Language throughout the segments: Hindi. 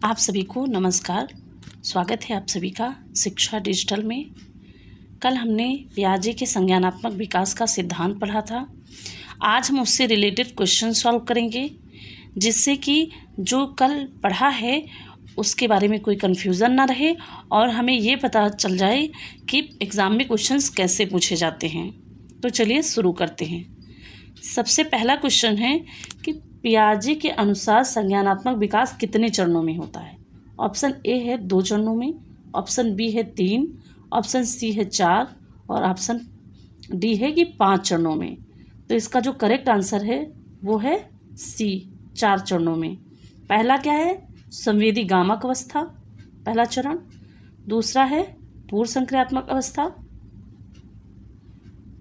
आप सभी को नमस्कार। स्वागत है आप सभी का शिक्षा डिजिटल में। कल हमने पियाजे के संज्ञानात्मक विकास का सिद्धांत पढ़ा था। आज हम उससे रिलेटेड क्वेश्चन सॉल्व करेंगे, जिससे कि जो कल पढ़ा है उसके बारे में कोई कन्फ्यूज़न ना रहे और हमें ये पता चल जाए कि एग्ज़ाम में क्वेश्चंस कैसे पूछे जाते हैं। तो चलिए शुरू करते हैं। सबसे पहला क्वेश्चन है कि पियाजे के अनुसार संज्ञानात्मक विकास कितने चरणों में होता है। ऑप्शन ए है 2 चरणों में, ऑप्शन बी है 3, ऑप्शन सी है 4 और ऑप्शन डी है कि 5 चरणों में। तो इसका जो करेक्ट आंसर है वो है सी, 4 चरणों में। पहला क्या है? संवेदी गामक अवस्था, पहला चरण। दूसरा है पूर्व संक्रियात्मक अवस्था।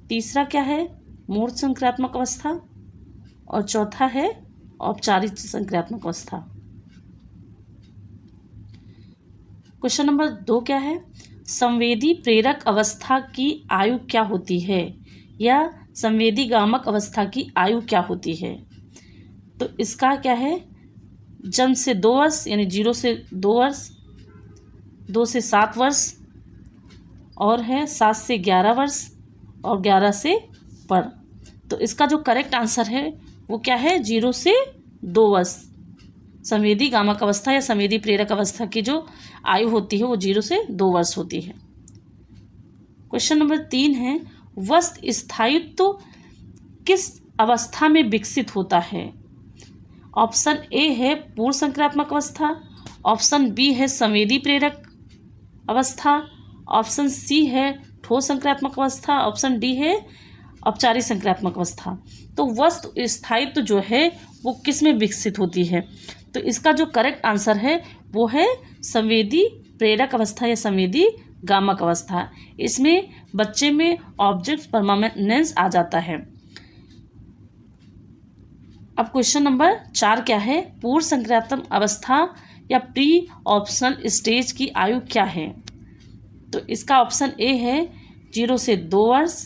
तीसरा क्या है? मूर्त संक्रियात्मक अवस्था। और चौथा है औपचारिक संक्रियात्मक अवस्था। क्वेश्चन नंबर 2 क्या है? संवेदी प्रेरक अवस्था की आयु क्या होती है, या संवेदी गामक अवस्था की आयु क्या होती है? तो इसका क्या है? जन्म से 2 वर्ष यानी 0 से 2 वर्ष, 2 से 7 वर्ष और है 7 से 11 वर्ष और 11 से पर। तो इसका जो करेक्ट आंसर है वो क्या है? 0 से 2 वर्ष। संवेदी गामक अवस्था या संवेदी प्रेरक अवस्था की जो आयु होती है वो 0 से 2 वर्ष होती है। क्वेश्चन नंबर 3 है, वस्तु स्थायित्व किस अवस्था में विकसित होता है? ऑप्शन ए है पूर्व संक्रियात्मक अवस्था, ऑप्शन बी है संवेदी प्रेरक अवस्था, ऑप्शन सी है ठोस संक्रियात्मक अवस्था, ऑप्शन डी है औपचारिक संक्रियात्मक अवस्था। तो वस्तु स्थायित्व जो है वो किस में विकसित होती है? तो इसका जो करेक्ट आंसर है वो है संवेदी प्रेरक अवस्था या संवेदी गामक अवस्था। इसमें बच्चे में ऑब्जेक्ट परमानेंस आ जाता है। अब क्वेश्चन नंबर 4 क्या है? पूर्व संक्रियात्मक अवस्था या प्री ऑप्शनल स्टेज की आयु क्या है? तो इसका ऑप्शन ए है 0 से 2 वर्ष,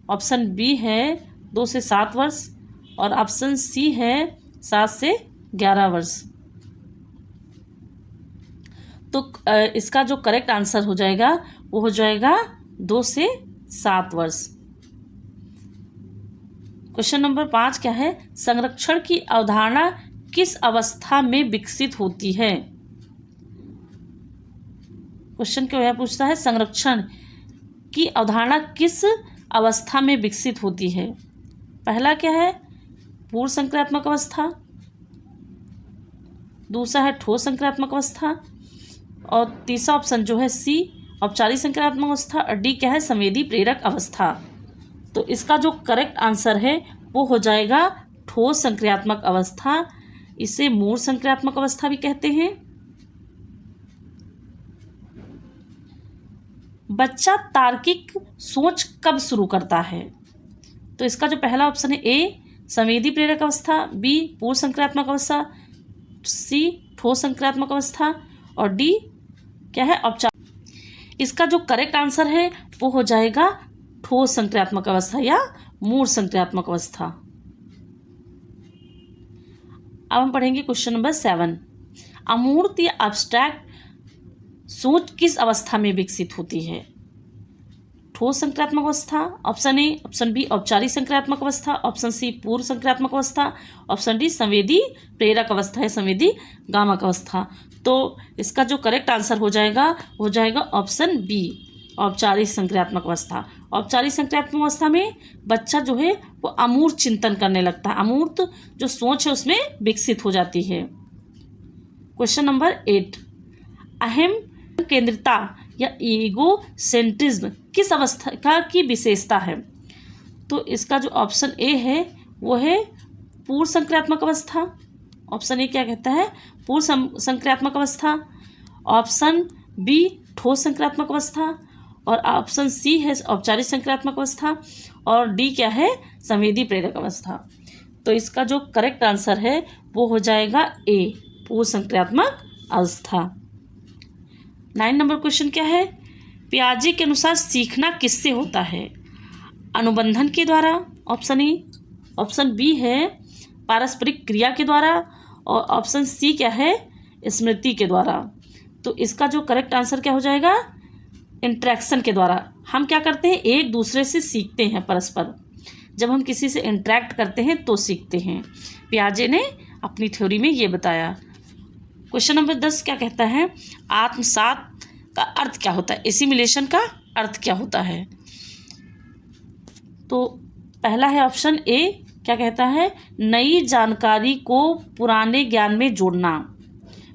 ऑप्शन बी है 2 से 7 वर्ष और ऑप्शन सी है 7 से 11 वर्ष। तो इसका जो करेक्ट आंसर हो जाएगा वो हो जाएगा 2 से 7 वर्ष। क्वेश्चन नंबर 5 क्या है? संरक्षण की अवधारणा किस अवस्था में विकसित होती है? क्वेश्चन क्यों यह पूछता है? संरक्षण की अवधारणा किस अवस्था में विकसित होती है? पहला क्या है? पूर्व संक्रियात्मक अवस्था, दूसरा है ठोस संक्रियात्मक अवस्था और तीसरा ऑप्शन जो है सी औपचारिक संक्रियात्मक अवस्था और डी क्या है? संवेदी प्रेरक अवस्था। तो इसका जो करेक्ट आंसर है वो हो जाएगा ठोस संक्रियात्मक अवस्था। इसे मूर्त संक्रियात्मक अवस्था भी कहते हैं। बच्चा तार्किक सोच कब शुरू करता है? तो इसका जो पहला ऑप्शन है ए संवेदी प्रेरक अवस्था, बी पूर्व संक्रियात्मक अवस्था, सी ठोस संक्रियात्मक अवस्था और डी क्या है? औपचारिक। इसका जो करेक्ट आंसर है वो हो जाएगा ठोस संक्रियात्मक अवस्था या मूर्त संक्रियात्मक अवस्था। अब हम पढ़ेंगे क्वेश्चन नंबर 7। अमूर्त या अब्स्ट्रैक्ट सोच किस अवस्था में विकसित होती है? ठोस संक्रियात्मक अवस्था, ऑप्शन ए, ऑप्शन बी औपचारिक संक्रियात्मक अवस्था, ऑप्शन सी पूर्व संक्रियात्मक अवस्था, ऑप्शन डी संवेदी प्रेरक अवस्था है संवेदी गामक अवस्था। तो इसका जो करेक्ट आंसर हो जाएगा ऑप्शन बी औपचारिक संक्रियात्मक अवस्था। औपचारिक संक्रियात्मक अवस्था में बच्चा जो है वो अमूर्त चिंतन करने लगता है, अमूर्त जो सोच है उसमें विकसित हो जाती है। क्वेश्चन नंबर 8, अहम केंद्रिता या ईगो सेंट्रिज्म किस अवस्था की विशेषता है? तो इसका जो ऑप्शन ए है वो है पूर्व संक्रियात्मक अवस्था। ऑप्शन ए क्या कहता है? पूर्व संक्रियात्मक अवस्था, ऑप्शन बी ठोस संक्रियात्मक अवस्था और ऑप्शन सी है औपचारिक संक्रियात्मक अवस्था और डी क्या है? संवेदी प्रेरक अवस्था। तो इसका जो करेक्ट आंसर है वो हो जाएगा ए पूर्व संक्रियात्मक अवस्था। 9 नंबर क्वेश्चन क्या है? पियाजे के अनुसार सीखना किससे होता है? अनुबंधन के द्वारा, ऑप्शन ए, ऑप्शन बी है पारस्परिक क्रिया के द्वारा और ऑप्शन सी क्या है? स्मृति के द्वारा। तो इसका जो करेक्ट आंसर क्या हो जाएगा, इंटरेक्शन के द्वारा। हम क्या करते हैं, एक दूसरे से सीखते हैं परस्पर। जब हम किसी से इंटरेक्ट करते हैं तो सीखते हैं। पियाजे ने अपनी थ्योरी में ये बताया। क्वेश्चन नंबर 10 क्या कहता है, आत्मसात का अर्थ क्या होता है, एसिमिलेशन का अर्थ क्या होता है। तो पहला है ऑप्शन ए, क्या कहता है, नई जानकारी को पुराने ज्ञान में जोड़ना।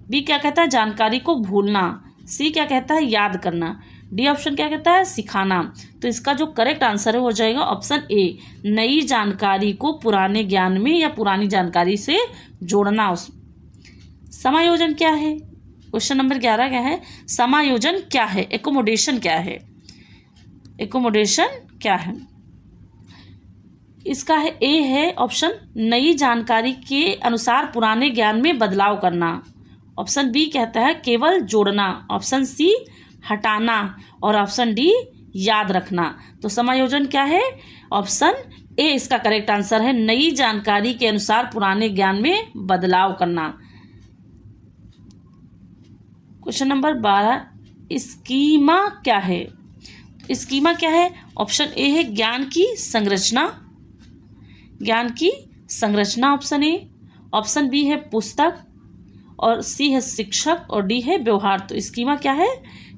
बी क्या कहता है, जानकारी को भूलना। सी क्या कहता है, याद करना। डी ऑप्शन क्या कहता है, सिखाना। तो इसका जो करेक्ट आंसर है वो जाएगा ऑप्शन ए, नई जानकारी को पुराने ज्ञान में या पुरानी जानकारी से जोड़ना। उस समायोजन क्या है, क्वेश्चन नंबर 11 क्या है, समायोजन क्या है, एकोमोडेशन क्या है। एकोमोडेशन क्या है, इसका है ए है ऑप्शन, नई जानकारी के अनुसार पुराने ज्ञान में बदलाव करना। ऑप्शन बी कहता है केवल जोड़ना। ऑप्शन सी हटाना और ऑप्शन डी याद रखना। तो समायोजन क्या है, ऑप्शन ए इसका करेक्ट आंसर है, नई जानकारी के अनुसार पुराने ज्ञान में बदलाव करना। क्वेश्चन नंबर 12, स्कीमा क्या है। स्कीमा क्या है, ऑप्शन ए है ज्ञान की संरचना। ज्ञान की संरचना ऑप्शन ए। ऑप्शन बी है पुस्तक और सी है शिक्षक और डी है व्यवहार। तो स्कीमा क्या है,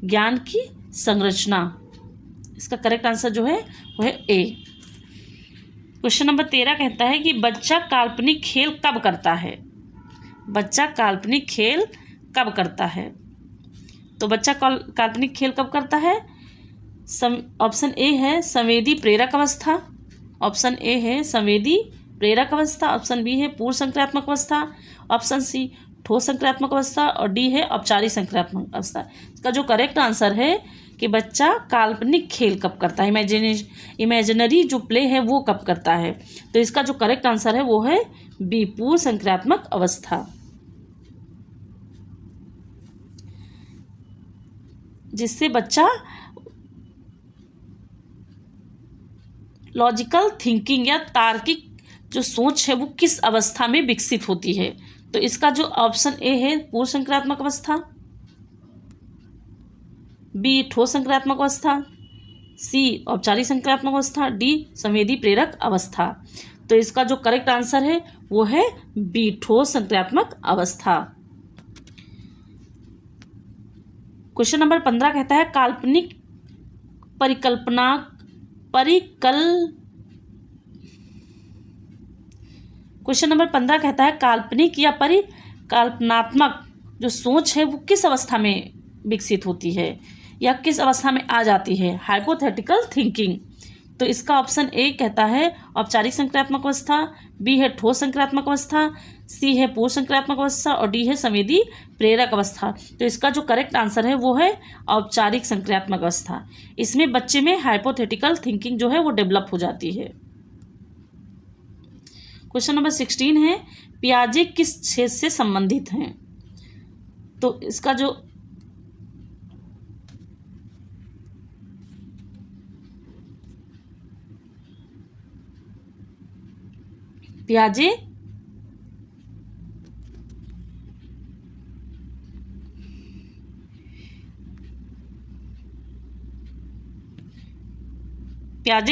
ज्ञान की संरचना। इसका करेक्ट आंसर जो है वो है ए। क्वेश्चन नंबर 13 कहता है कि बच्चा काल्पनिक खेल कब करता है। बच्चा काल्पनिक खेल कब करता है। तो बच्चा काल्पनिक खेल कब करता है, ऑप्शन ए है संवेदी प्रेरक अवस्था। ऑप्शन ए है संवेदी प्रेरक अवस्था। ऑप्शन बी है पूर्व संक्रियात्मक अवस्था। ऑप्शन सी ठोस संक्रियात्मक अवस्था और डी है औपचारिक संक्रियात्मक अवस्था। इसका जो करेक्ट आंसर है कि बच्चा काल्पनिक खेल कब करता है, इमेजिनरी जो प्ले है वो कब करता है। तो इसका जो करेक्ट आंसर है वो है बी, पूर्व संक्रियात्मक अवस्था। जिससे बच्चा लॉजिकल थिंकिंग या तार्किक जो सोच है वो किस अवस्था में विकसित होती है। तो इसका जो ऑप्शन ए है पूर्व संक्रियात्मक अवस्था, बी ठोस संक्रियात्मक अवस्था, सी औपचारिक संक्रियात्मक अवस्था, डी संवेदी प्रेरक अवस्था। तो इसका जो करेक्ट आंसर है वो है बी, ठोस संक्रियात्मक अवस्था। क्वेश्चन नंबर 15 कहता है काल्पनिक क्वेश्चन नंबर 15 कहता है काल्पनिक या परिकल्पनात्मक जो सोच है वो किस अवस्था में विकसित होती है या किस अवस्था में आ जाती है, हाइपोथेटिकल थिंकिंग। तो इसका ऑप्शन ए कहता है औपचारिक संक्रियात्मक अवस्था, बी है ठोस संक्रियात्मक अवस्था, सी है पूर्व संक्रियात्मक अवस्था और डी है संवेदी प्रेरक अवस्था। तो इसका जो करेक्ट आंसर है वो है औपचारिक संक्रियात्मक अवस्था। इसमें बच्चे में हाइपोथेटिकल थिंकिंग जो है वो डेवलप हो जाती है। क्वेश्चन नंबर 16 है पियाजे किस क्षेत्र से संबंधित हैं। तो इसका जो पियाजे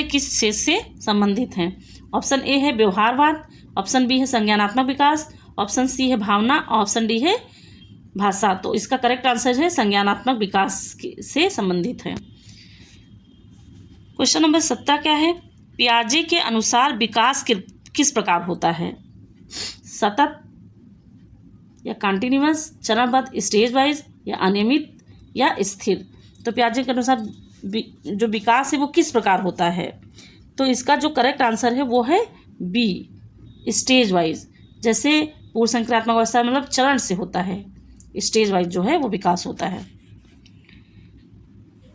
किस क्षेत्र से संबंधित हैं। ऑप्शन ए है व्यवहारवाद, ऑप्शन बी है संज्ञानात्मक विकास, ऑप्शन सी है भावना, ऑप्शन डी है भाषा। तो इसका करेक्ट आंसर है संज्ञानात्मक विकास से संबंधित है। क्वेश्चन नंबर 17 क्या है, पियाजे के अनुसार विकास किस प्रकार होता है, सतत या कंटिन्यूअस, चरणबद्ध, स्टेज वाइज या अनियमित या स्थिर। तो पियाजे के अनुसार जो विकास है वो किस प्रकार होता है। तो इसका जो करेक्ट आंसर है वो है बी, स्टेज वाइज। जैसे पूर्व संक्रियात्मक अवस्था मतलब चरण से होता है, स्टेज वाइज जो है वो विकास होता है।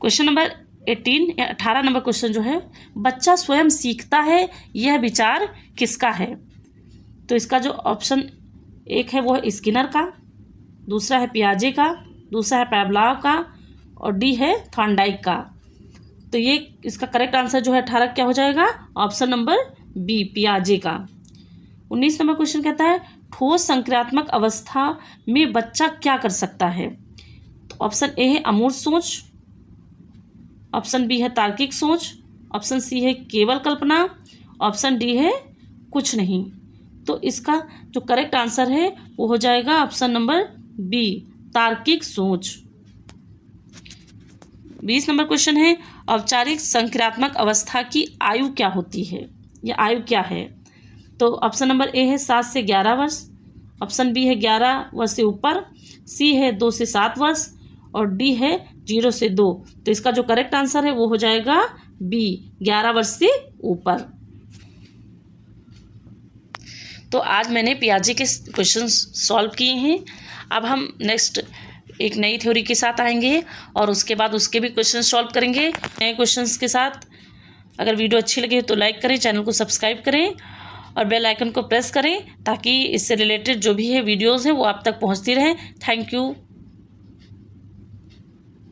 क्वेश्चन नंबर 18 नंबर क्वेश्चन जो है, बच्चा स्वयं सीखता है यह विचार किसका है। तो इसका जो ऑप्शन एक है वो है स्किनर का, दूसरा है पियाजे का, दूसरा है पावलोव का और डी है थॉर्नडाइक का। तो ये इसका करेक्ट आंसर जो है 18 क्या हो जाएगा, ऑप्शन नंबर बी, पियाजे का। 19 नंबर क्वेश्चन कहता है ठोस संक्रियात्मक अवस्था में बच्चा क्या कर सकता है? तो ऑप्शन ए है अमूर्त सोच, ऑप्शन बी है तार्किक सोच, ऑप्शन सी है केवल कल्पना, ऑप्शन डी है कुछ नहीं। तो इसका जो करेक्ट आंसर है वो हो जाएगा ऑप्शन नंबर बी, तार्किक सोच। 20 नंबर क्वेश्चन है, औपचारिक संक्रियात्मक अवस्था की आयु क्या होती है? यह आयु क्या है? तो ऑप्शन नंबर ए है 7 से 11 वर्ष, ऑप्शन बी है 11 वर्ष से ऊपर, सी है 2 से 7 वर्ष और डी है 0 से 2। तो इसका जो करेक्ट आंसर है वो हो जाएगा बी, 11 वर्ष से ऊपर। तो आज मैंने पियाजे के क्वेश्चन सॉल्व किए हैं। अब हम नेक्स्ट एक नई थ्योरी के साथ आएंगे और उसके बाद उसके भी क्वेश्चन सॉल्व करेंगे नए क्वेश्चंस के साथ। अगर वीडियो अच्छी लगे तो लाइक करें, चैनल को सब्सक्राइब करें और बेल आइकन को प्रेस करें ताकि इससे रिलेटेड जो भी है वीडियोज़ हैं वो आप तक पहुंचती रहें। Thank you.